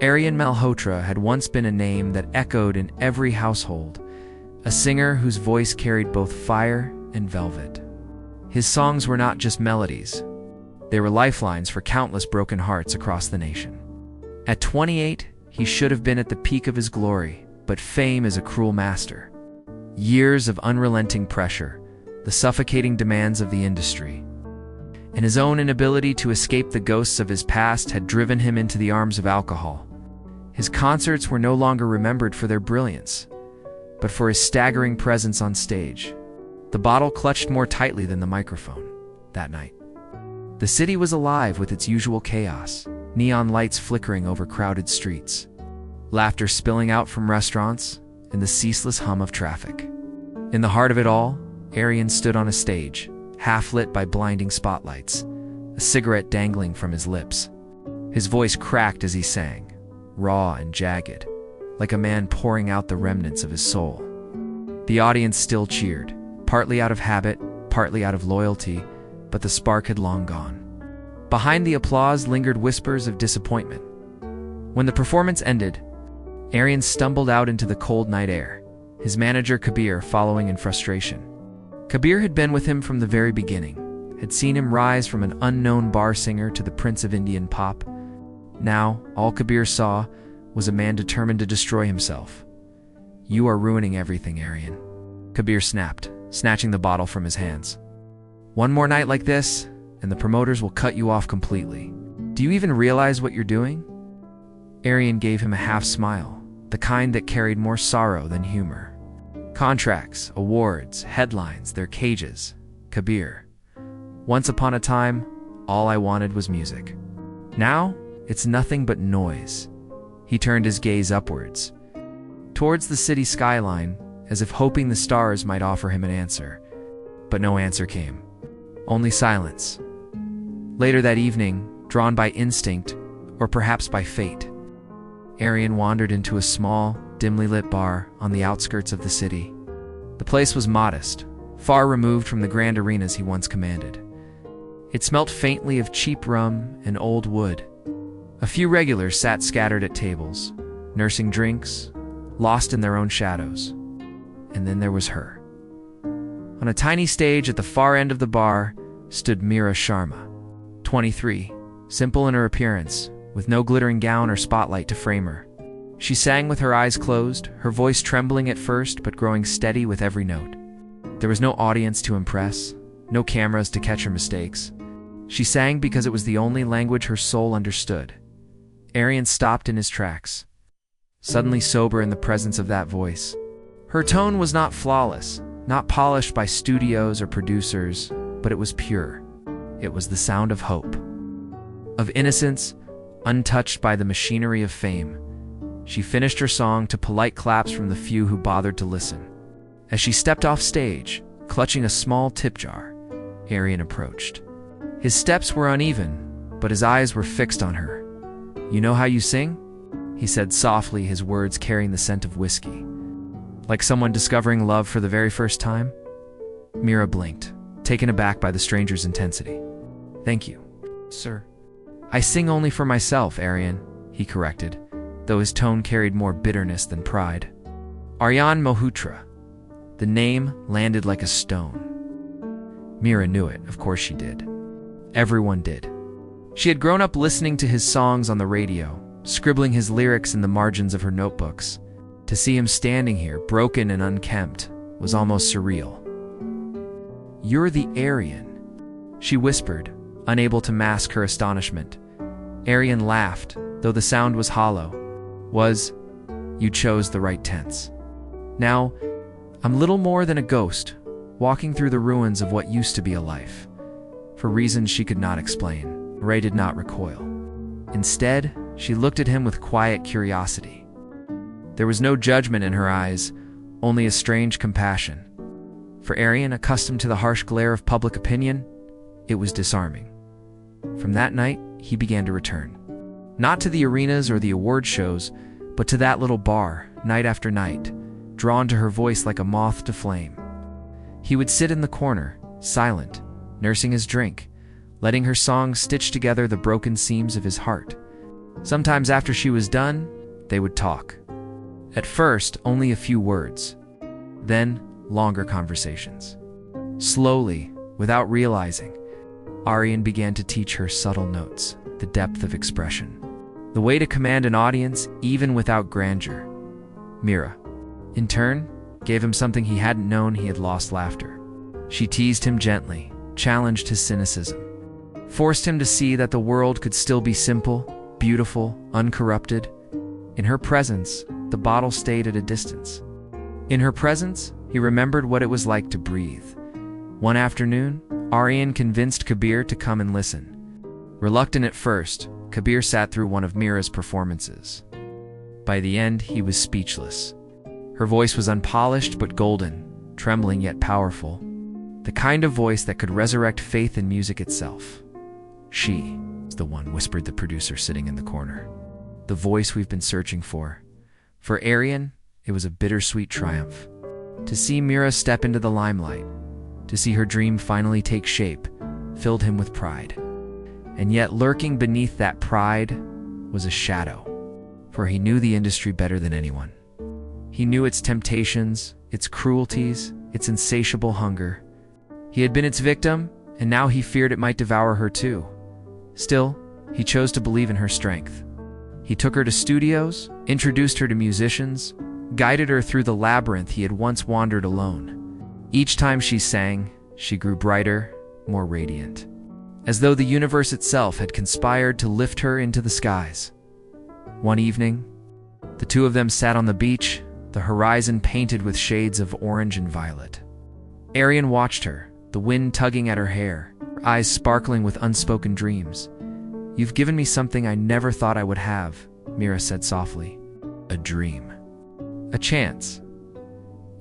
Aryan Malhotra had once been a name that echoed in every household, a singer whose voice carried both fire and velvet. His songs were not just melodies. They were lifelines for countless broken hearts across the nation. At 28, he should have been at the peak of his glory, but fame is a cruel master. Years of unrelenting pressure, the suffocating demands of the industry, and his own inability to escape the ghosts of his past had driven him into the arms of alcohol. His concerts were no longer remembered for their brilliance, but for his staggering presence on stage. The bottle clutched more tightly than the microphone that night. The city was alive with its usual chaos, neon lights flickering over crowded streets, laughter spilling out from restaurants, and the ceaseless hum of traffic. In the heart of it all, Aryan stood on a stage, half-lit by blinding spotlights, a cigarette dangling from his lips. His voice cracked as he sang, raw and jagged, like a man pouring out the remnants of his soul. The audience still cheered, partly out of habit, partly out of loyalty, but the spark had long gone. Behind the applause lingered whispers of disappointment. When the performance ended, Aryan stumbled out into the cold night air, his manager Kabir following in frustration. Kabir had been with him from the very beginning, had seen him rise from an unknown bar singer to the prince of Indian pop. Now, all Kabir saw was a man determined to destroy himself. "You are ruining everything, Aryan," Kabir snapped, snatching the bottle from his hands. "One more night like this, and the promoters will cut you off completely. Do you even realize what you're doing?" Aryan gave him a half-smile, the kind that carried more sorrow than humor. "Contracts, awards, headlines, their cages. Kabir. Once upon a time, all I wanted was music. Now, it's nothing but noise." He turned his gaze upwards, towards the city skyline, as if hoping the stars might offer him an answer. But no answer came. Only silence. Later that evening, drawn by instinct, or perhaps by fate, Aryan wandered into a small, dimly lit bar on the outskirts of the city. The place was modest, far removed from the grand arenas he once commanded. It smelt faintly of cheap rum and old wood. A few regulars sat scattered at tables, nursing drinks, lost in their own shadows. And then there was her. On a tiny stage at the far end of the bar stood Meera Sharma, 23, simple in her appearance, with no glittering gown or spotlight to frame her. She sang with her eyes closed, her voice trembling at first but growing steady with every note. There was no audience to impress, no cameras to catch her mistakes. She sang because it was the only language her soul understood. Aryan stopped in his tracks, suddenly sober in the presence of that voice. Her tone was not flawless, not polished by studios or producers, but it was pure. It was the sound of hope, of innocence, untouched by the machinery of fame. She finished her song to polite claps from the few who bothered to listen. As she stepped off stage, clutching a small tip jar, Aryan approached. His steps were uneven, but his eyes were fixed on her. "You know how you sing?" he said softly, his words carrying the scent of whiskey. Like someone discovering love for the very first time? Meera blinked, taken aback by the stranger's intensity. "Thank you, sir." "I sing only for myself, Aryan," he corrected, though his tone carried more bitterness than pride. Aryan Malhotra. The name landed like a stone. Meera knew it, of course she did. Everyone did. She had grown up listening to his songs on the radio, scribbling his lyrics in the margins of her notebooks. To see him standing here, broken and unkempt, was almost surreal. "You're the Aryan," she whispered, unable to mask her astonishment. Aryan laughed, though the sound was hollow. You chose the right tense. Now, I'm little more than a ghost, walking through the ruins of what used to be a life." For reasons she could not explain, Ray did not recoil. Instead, she looked at him with quiet curiosity. There was no judgment in her eyes, only a strange compassion. For Aryan, accustomed to the harsh glare of public opinion, it was disarming. From that night, he began to return. Not to the arenas or the award shows, but to that little bar, night after night, drawn to her voice like a moth to flame. He would sit in the corner, silent, nursing his drink, letting her songs stitch together the broken seams of his heart. Sometimes after she was done, they would talk. At first, only a few words. Then, longer conversations. Slowly, without realizing, Arian began to teach her subtle notes, the depth of expression, the way to command an audience even without grandeur. Mira, in turn, gave him something he hadn't known he had lost: laughter. She teased him gently, challenged his cynicism, forced him to see that the world could still be simple, beautiful, uncorrupted. In her presence, the bottle stayed at a distance. In her presence, he remembered what it was like to breathe. One afternoon, Arian convinced Kabir to come and listen. Reluctant at first, Kabir sat through one of Mira's performances. By the end, he was speechless. Her voice was unpolished but golden, trembling yet powerful. The kind of voice that could resurrect faith in music itself. "She is the one," whispered the producer sitting in the corner. "The voice we've been searching for." For Arian, it was a bittersweet triumph. To see Mira step into the limelight, to see her dream finally take shape, filled him with pride. And yet lurking beneath that pride was a shadow, for he knew the industry better than anyone. He knew its temptations, its cruelties, its insatiable hunger. He had been its victim, and now he feared it might devour her too. Still, he chose to believe in her strength. He took her to studios, introduced her to musicians, guided her through the labyrinth he had once wandered alone. Each time she sang, she grew brighter, more radiant, as though the universe itself had conspired to lift her into the skies. One evening, the two of them sat on the beach, the horizon painted with shades of orange and violet. Arian watched her, the wind tugging at her hair, her eyes sparkling with unspoken dreams. "You've given me something I never thought I would have," Mira said softly. "A dream. A chance."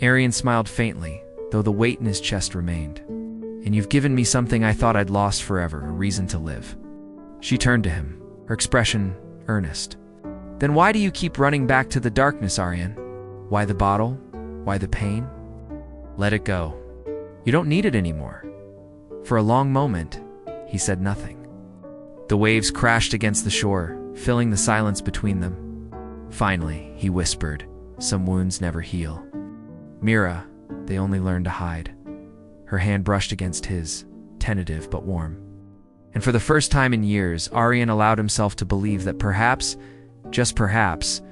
Arian smiled faintly, though the weight in his chest remained. "And you've given me something I thought I'd lost forever, a reason to live." She turned to him, her expression earnest. "Then why do you keep running back to the darkness, Arian? Why the bottle? Why the pain? Let it go. You don't need it anymore." For a long moment, he said nothing. The waves crashed against the shore, filling the silence between them. Finally, he whispered, "Some wounds never heal. Mira, they only learn to hide." Her hand brushed against his, tentative but warm. And for the first time in years, Arian allowed himself to believe that perhaps, just perhaps,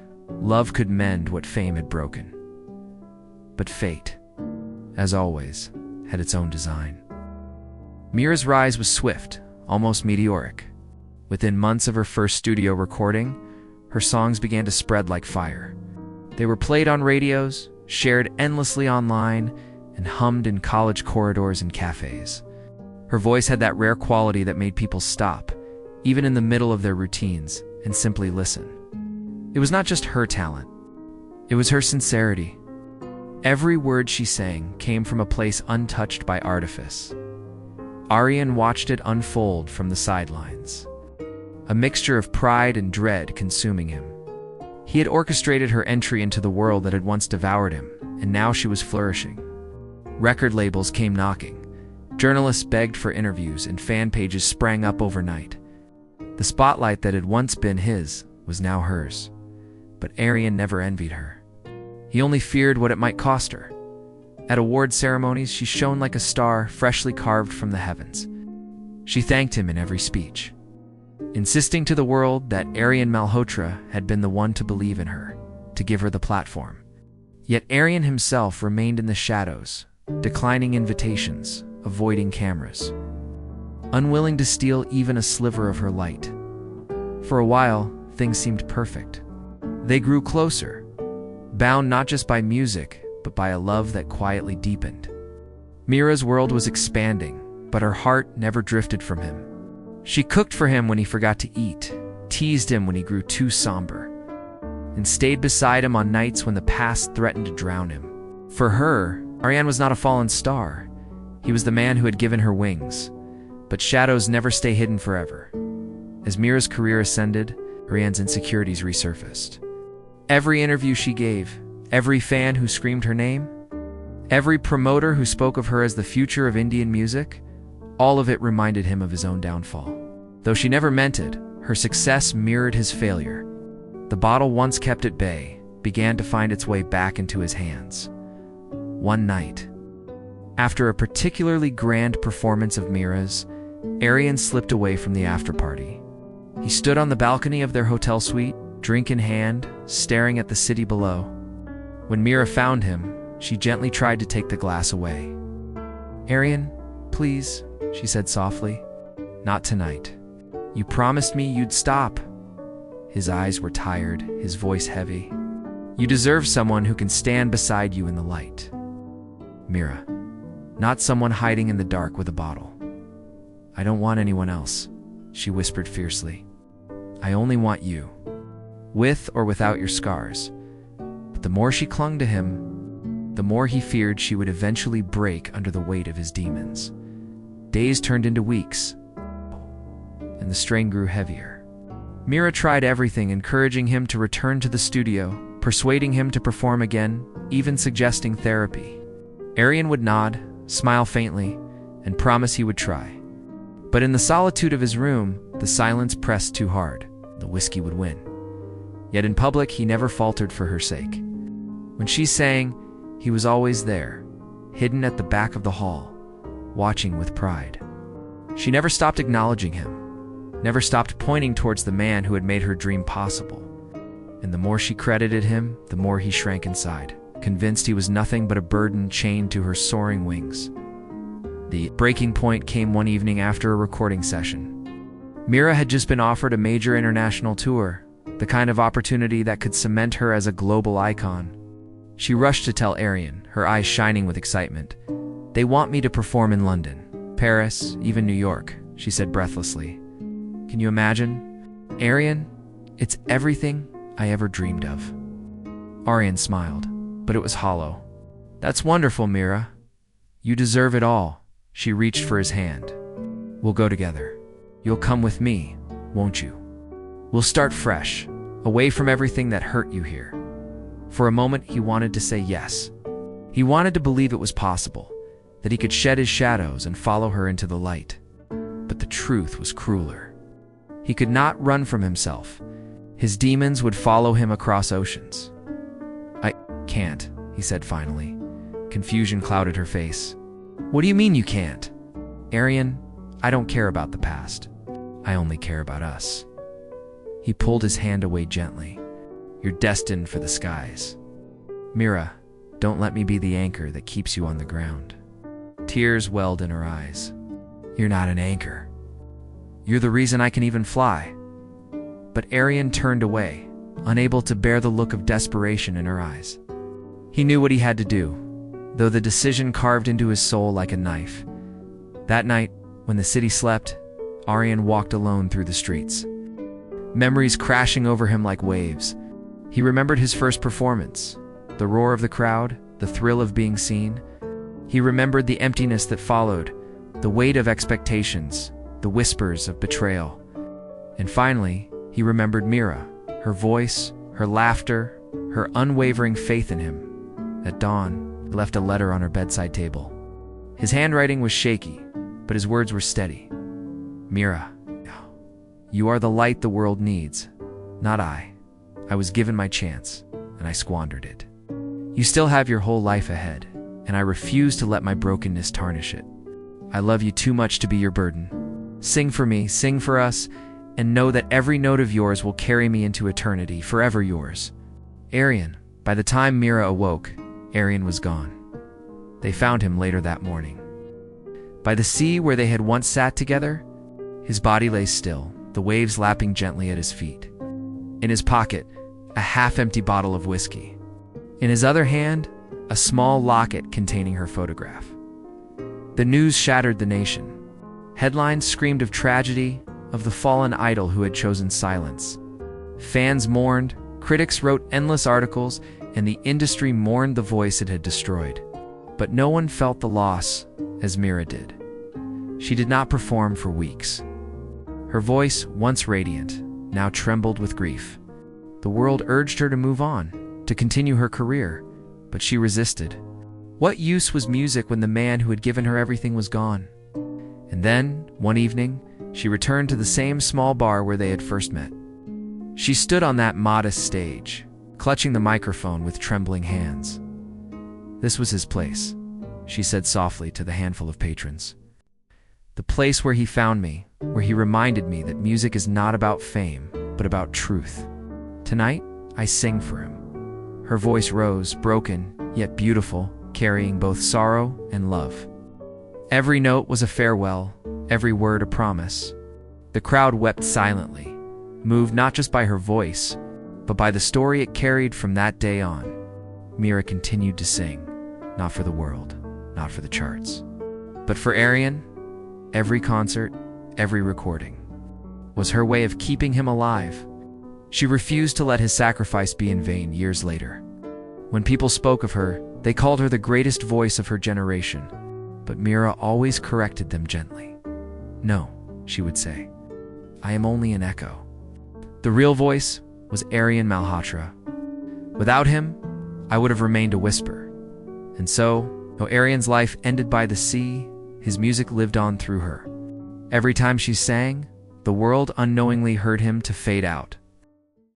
love could mend what fame had broken. But fate, as always, had its own design. Mira's rise was swift, almost meteoric. Within months of her first studio recording, her songs began to spread like fire. They were played on radios, shared endlessly online, and hummed in college corridors and cafes. Her voice had that rare quality that made people stop, even in the middle of their routines, and simply listen. It was not just her talent. It was her sincerity. Every word she sang came from a place untouched by artifice. Arian watched it unfold from the sidelines, a mixture of pride and dread consuming him. He had orchestrated her entry into the world that had once devoured him, and now she was flourishing. Record labels came knocking. Journalists begged for interviews, and fan pages sprang up overnight. The spotlight that had once been his was now hers. But Arian never envied her. He only feared what it might cost her. At award ceremonies, she shone like a star freshly carved from the heavens. She thanked him in every speech, insisting to the world that Arian Malhotra had been the one to believe in her, to give her the platform. Yet Arian himself remained in the shadows, declining invitations, avoiding cameras, unwilling to steal even a sliver of her light. For a while, things seemed perfect. They grew closer, bound not just by music, but by a love that quietly deepened. Mira's world was expanding, but her heart never drifted from him. She cooked for him when he forgot to eat, teased him when he grew too somber, and stayed beside him on nights when the past threatened to drown him. For her, Arian was not a fallen star. He was the man who had given her wings. But shadows never stay hidden forever. As Mira's career ascended, Arian's insecurities resurfaced. Every interview she gave, every fan who screamed her name, every promoter who spoke of her as the future of Indian music, all of it reminded him of his own downfall. Though she never meant it, Her success mirrored his failure. The bottle once kept at bay began to find its way back into his hands. One night, after a particularly grand performance of Mira's, Arian slipped away from the after-party. He stood on the balcony of their hotel suite, drink in hand, staring at the city below. When Mira found him, she gently tried to take the glass away. "Arian, please," she said softly. "Not tonight. You promised me you'd stop." His eyes were tired, his voice heavy. "You deserve someone who can stand beside you in the light. Mira, not someone hiding in the dark with a bottle." "I don't want anyone else," she whispered fiercely. "I only want you, with or without your scars." But the more she clung to him, the more he feared she would eventually break under the weight of his demons. Days turned into weeks, and the strain grew heavier. Mira tried everything, encouraging him to return to the studio, persuading him to perform again, even suggesting therapy. Arian would nod, smile faintly, and promise he would try. But in the solitude of his room, the silence pressed too hard. The whiskey would win. Yet in public, he never faltered for her sake. When she sang, he was always there, hidden at the back of the hall, watching with pride. She never stopped acknowledging him, never stopped pointing towards the man who had made her dream possible. And the more she credited him, the more he shrank inside, convinced he was nothing but a burden chained to her soaring wings. The breaking point came one evening after a recording session. Mira had just been offered a major international tour, the kind of opportunity that could cement her as a global icon. She rushed to tell Arian, her eyes shining with excitement. "They want me to perform in London, Paris, even New York," she said breathlessly. "Can you imagine? Arian, it's everything I ever dreamed of." Arian smiled, but it was hollow. "That's wonderful, Mira. You deserve it all." She reached for his hand. "We'll go together. You'll come with me, won't you? We'll start fresh, away from everything that hurt you here." For a moment, he wanted to say yes. He wanted to believe it was possible, that he could shed his shadows and follow her into the light. But the truth was crueler. He could not run from himself. His demons would follow him across oceans. "I can't," he said finally. Confusion clouded her face. "What do you mean you can't?" "Arian, I don't care about the past. I only care about us." He pulled his hand away gently. "You're destined for the skies. Mira, don't let me be the anchor that keeps you on the ground." Tears welled in her eyes. "You're not an anchor. You're the reason I can even fly." But Arian turned away, unable to bear the look of desperation in her eyes. He knew what he had to do, though the decision carved into his soul like a knife. That night, when the city slept, Arian walked alone through the streets. Memories crashing over him like waves. He remembered his first performance, the roar of the crowd, the thrill of being seen. He remembered the emptiness that followed, the weight of expectations, the whispers of betrayal. And finally, he remembered Mira, her voice, her laughter, her unwavering faith in him. At dawn, he left a letter on her bedside table. His handwriting was shaky, but his words were steady. "Mira, you are the light the world needs, not I. I was given my chance, and I squandered it. You still have your whole life ahead, and I refuse to let my brokenness tarnish it. I love you too much to be your burden. Sing for me, sing for us, and know that every note of yours will carry me into eternity, forever yours. Arian." By the time Mira awoke, Arian was gone. They found him later that morning. By the sea where they had once sat together, his body lay still, the waves lapping gently at his feet. In his pocket, a half-empty bottle of whiskey. In his other hand, a small locket containing her photograph. The news shattered the nation. Headlines screamed of tragedy, of the fallen idol who had chosen silence. Fans mourned, critics wrote endless articles, and the industry mourned the voice it had destroyed. But no one felt the loss as Mira did. She did not perform for weeks. Her voice, once radiant, now trembled with grief. The world urged her to move on, to continue her career, but she resisted. What use was music when the man who had given her everything was gone? And then, one evening, she returned to the same small bar where they had first met. She stood on that modest stage, clutching the microphone with trembling hands. This was his place, she said softly to the handful of patrons. The place where he found me, where he reminded me that music is not about fame, but about truth. Tonight, I sing for him. Her voice rose, broken, yet beautiful, carrying both sorrow and love. Every note was a farewell, every word a promise. The crowd wept silently, moved not just by her voice, but by the story it carried from that day on. Mira continued to sing, not for the world, not for the charts, but for Arian. Every concert, every recording, was her way of keeping him alive. She refused to let his sacrifice be in vain years later. When people spoke of her, they called her the greatest voice of her generation, but Mira always corrected them gently. No, she would say, I am only an echo. The real voice was Arian Malhotra. Without him, I would have remained a whisper. And so, though Arian's life ended by the sea, his music lived on through her. Every time she sang, the world unknowingly heard him to fade out,